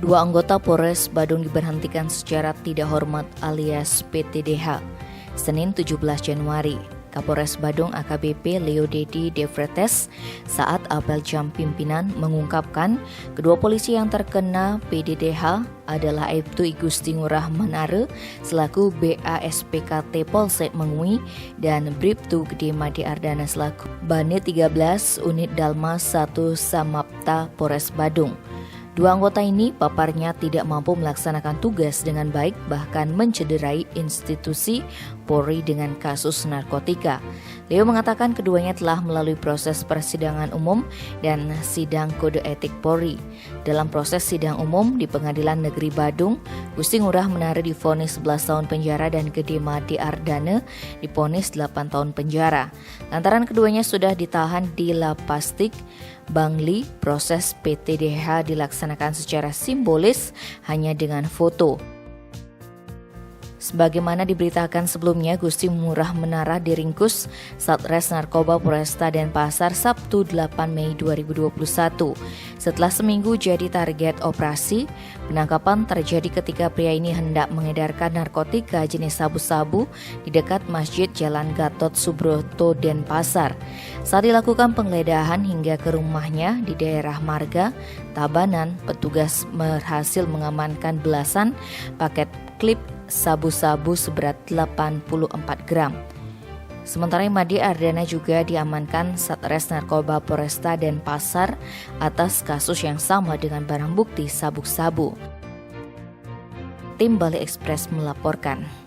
Dua anggota Polres Badung diberhentikan secara tidak hormat alias PTDH. Senin 17 Januari, Kapolres Badung AKBP Leo Dedi De Vretes saat apel jam pimpinan mengungkapkan kedua polisi yang terkena PDDH adalah Aibtu Igusti Ngurah Menare selaku BASPKT Polsek Mengui dan Bribtu Gede Made Ardana selaku Bane 13 Unit Dalma 1 Samapta Polres Badung. Dua anggota ini paparnya tidak mampu melaksanakan tugas dengan baik, bahkan mencederai institusi Polri dengan kasus narkotika. Leo mengatakan keduanya telah melalui proses persidangan umum dan sidang kode etik Polri. Dalam proses sidang umum di Pengadilan Negeri Badung, Gusti Ngurah Menare divonis 11 tahun penjara dan Gede Made Ardana divonis 8 tahun penjara. Lantaran keduanya sudah ditahan di Lapastik Bangli, proses PTDH dilaksanakan secara simbolis hanya dengan foto. Sebagaimana diberitakan sebelumnya, Gusti Ngurah Menare diringkus Satres Narkoba Polresta Denpasar Sabtu 8 Mei 2021. Setelah seminggu jadi target operasi, penangkapan terjadi ketika pria ini hendak mengedarkan narkotika jenis sabu-sabu di dekat Masjid Jalan Gatot Subroto Denpasar. Saat dilakukan penggeledahan hingga ke rumahnya di daerah Marga, Tabanan, petugas berhasil mengamankan belasan paket klip sabu-sabu seberat 84 gram. Sementara Made Ardana juga diamankan Satres Narkoba Polresta Denpasar atas kasus yang sama dengan barang bukti sabu-sabu. Tim Bali Express melaporkan.